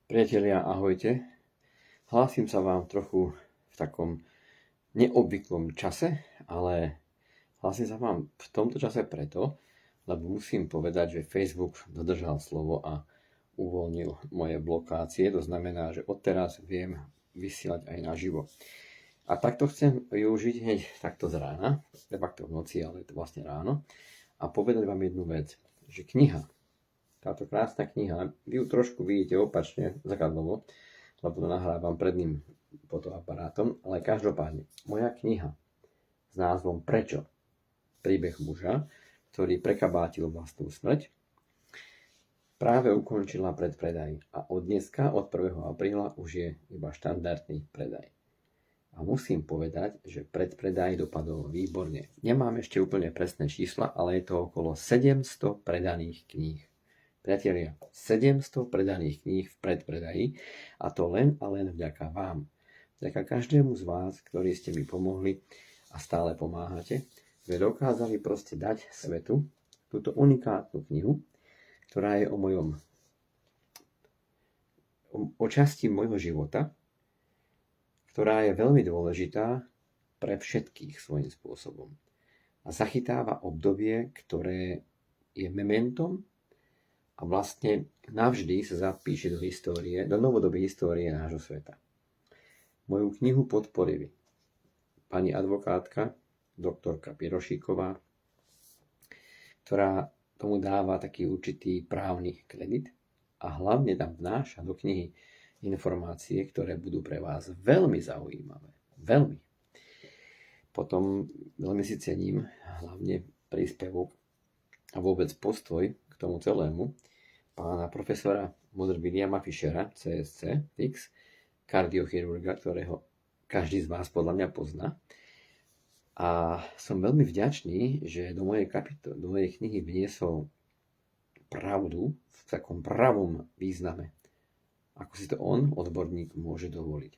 Priatelia, ahojte. Hlásim sa vám trochu v takom neobvyklom čase, ale hlásim sa vám v tomto čase preto, lebo musím povedať, že Facebook dodržal slovo a uvoľnil moje blokácie. To znamená, že odteraz viem vysielať aj naživo. A takto chcem využiť hneď takto z rána, de facto v noci, ale je to vlastne ráno, a povedať vám jednu vec, že kniha, táto krásna kniha, vy ju trošku vidíte opačne, zrkadlovo, lebo to nahrávam predným fotoaparátom, ale každopádne, moja kniha s názvom Prečo? Príbeh muža, ktorý prekabátil vlastnú smrť, práve ukončila predpredaj a od dneska, od 1. apríla, už je iba štandardný predaj. A musím povedať, že predpredaj dopadol výborne. Nemám ešte úplne presné čísla, ale je to okolo 700 predaných kníh. Priatelia, 700 predaných kníh v predpredaji, a to len a len vďaka vám. Vďaka každému z vás, ktorí ste mi pomohli a stále pomáhate, sme dokázali proste dať svetu túto unikátnu knihu, ktorá je o časti môjho života, ktorá je veľmi dôležitá pre všetkých svojím spôsobom. A zachytáva obdobie, ktoré je mementom a vlastne navždy sa zapíše do histórie, do novodobej histórie nášho sveta. Moju knihu podporili pani advokátka, doktorka Pirošíková, ktorá tomu dáva taký určitý právny kredit a hlavne tam vnáša do knihy informácie, ktoré budú pre vás veľmi zaujímavé. Veľmi. Potom veľmi si cením hlavne príspevok a vôbec postoj k tomu celému pána profesora Mother Williama Fischera, CSC, X, kardiochirurga, ktorého každý z vás podľa mňa pozná. A som veľmi vďačný, že do mojej knihy vniesol pravdu v takom pravom význame, ako si to on, odborník, môže dovoliť.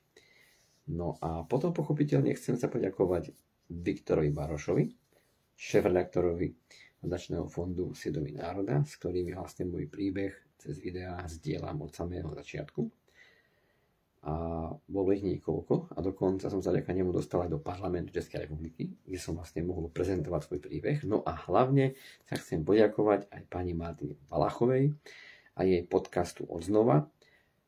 No a potom pochopiteľne chcem sa poďakovať Viktorovi Barošovi, šéfredaktorovi nadačného fondu Siedomy národa, s ktorými vlastne môj príbeh cez videá zdieľam od samého začiatku. A bolo ich niekoľko a dokonca som sa vďaka nemu dostal aj do parlamentu Českej republiky, kde som vlastne mohol prezentovať svoj príbeh. No a hlavne sa chcem poďakovať aj pani Martine Valachovej a jej podcastu Odznova,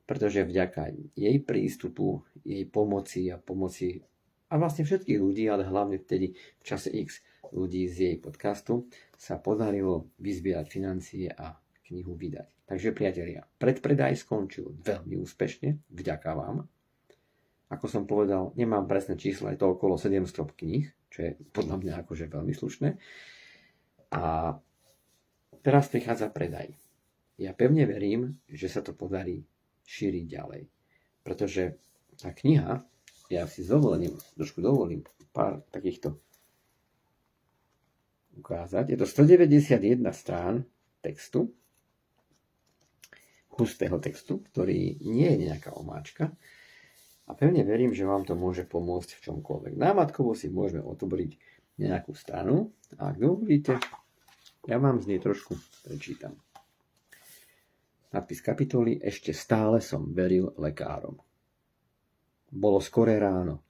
pretože vďaka jej prístupu, jej pomoci a vlastne všetkých ľudí, ale hlavne vtedy v čase X ľudí z jej podcastu, sa podarilo vyzbierať financie a knihu vydať. Takže priatelia, predpredaj skončil veľmi úspešne, vďaka vám. Ako som povedal, nemám presné čísla, je to okolo 700 kníh, čo je podľa mňa akože veľmi slušné. A teraz prichádza predaj. Ja pevne verím, že sa to podarí šíriť ďalej. Pretože tá kniha, ja si dovolím pár takýchto ukázať. Je to 191 strán textu, hustého textu, ktorý nie je nejaká omáčka. A pevne verím, že vám to môže pomôcť v čomkoľvek. Námatkovo si môžeme otvoriť nejakú stranu. A ak dovolíte, ja vám z nej trošku prečítam. Nadpis kapitoly: Ešte stále som veril lekárom. Bolo skoré ráno.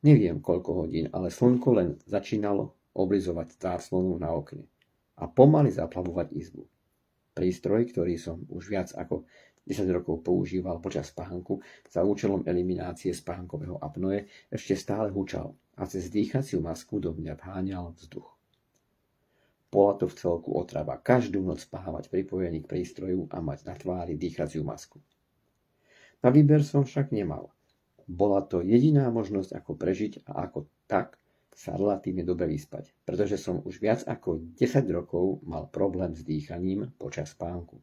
Neviem koľko hodín, ale slnko len začínalo oblizovať tvár slonu na okne a pomaly zaplavovať izbu. Prístroj, ktorý som už viac ako 10 rokov používal počas spánku za účelom eliminácie spánkového apnoe, ešte stále hučal a cez dýchaciu masku do mňa vháňal vzduch. Bola to v celku otrava každú noc spávať pripojený k prístroju a mať na tvári dýchaciu masku. Na výber som však nemal. Bola to jediná možnosť, ako prežiť a ako tak sa relatívne dobre vyspať, pretože som už viac ako 10 rokov mal problém s dýchaním počas spánku.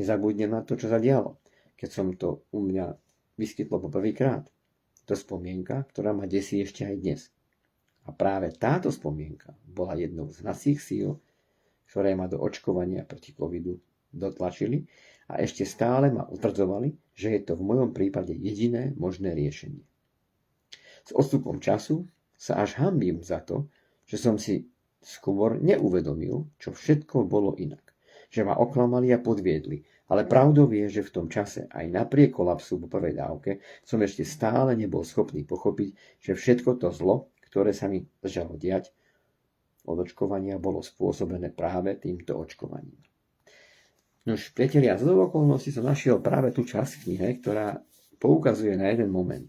Nezabudnem na to, čo sa dialo, keď som to u mňa vyskytlo poprvýkrát. To spomienka, ktorá ma desí ešte aj dnes. A práve táto spomienka bola jednou z hnacích síl, ktoré ma do očkovania proti covidu dotlačili a ešte stále ma utvrdzovali, že je to v mojom prípade jediné možné riešenie. S odstupom času sa až hanbím za to, že som si skôr neuvedomil, čo všetko bolo inak. že ma oklamali a podviedli. Ale pravdou je, že v tom čase, aj napriek kolapsu po prvej dávke, som ešte stále nebol schopný pochopiť, že všetko to zlo, ktoré sa mi začalo diať od očkovania, bolo spôsobené práve týmto očkovaním. Nož, priatelia, z okolností som našiel práve tú časť v knihe, ktorá poukazuje na jeden moment,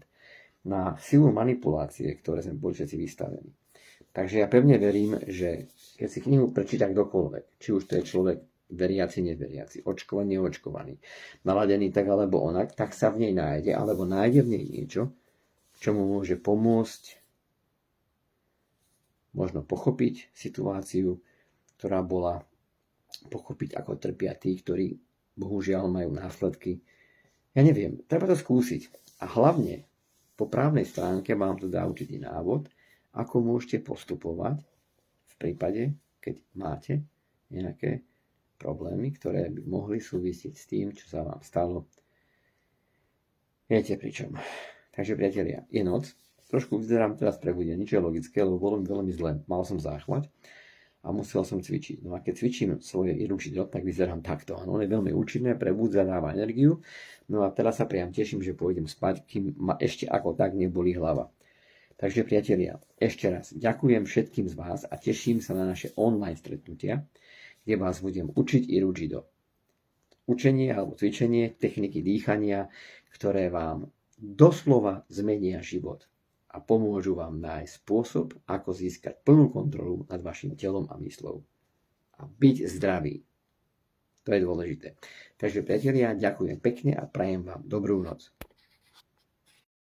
na silu manipulácie, ktoré sme boli všetci vystavení. Takže ja pevne verím, že keď si knihu prečíta kdokoľvek, či už to je človek veriaci, neveriaci, očkovaný, neočkovaný, naladený tak alebo onak, tak sa v nej nájde, alebo nájde v nej niečo, čo mu môže pomôcť možno pochopiť situáciu, ktorá bola, pochopiť, ako trpia tí, ktorí bohužiaľ majú následky. Ja neviem, treba to skúsiť. A hlavne po právnej stránke vám to dá určitý návod, ako môžete postupovať v prípade, keď máte nejaké problémy, ktoré by mohli súvisieť s tým, čo sa vám stalo. Viete pričom. Takže priatelia, je noc. Trošku vyzerám teraz prebudený, čo je logické, lebo bolo mi veľmi zle. Mal som záchvat a musel som cvičiť. No a keď cvičím svoje ručidlo, tak vyzerám takto. Ono je veľmi účinné, prebudza, dáva energiu. No a teraz sa priam teším, že pôjdem spať, kým ma ešte ako tak nebolí hlava. Takže priatelia, ešte raz ďakujem všetkým z vás a teším sa na naše online stretnutia, kde vás budem učiť Irujido. Učenie alebo cvičenie, techniky dýchania, ktoré vám doslova zmenia život a pomôžu vám nájsť spôsob, ako získať plnú kontrolu nad vašim telom a myslou. A byť zdravý. To je dôležité. Takže priatelia, ďakujem pekne a prajem vám dobrú noc.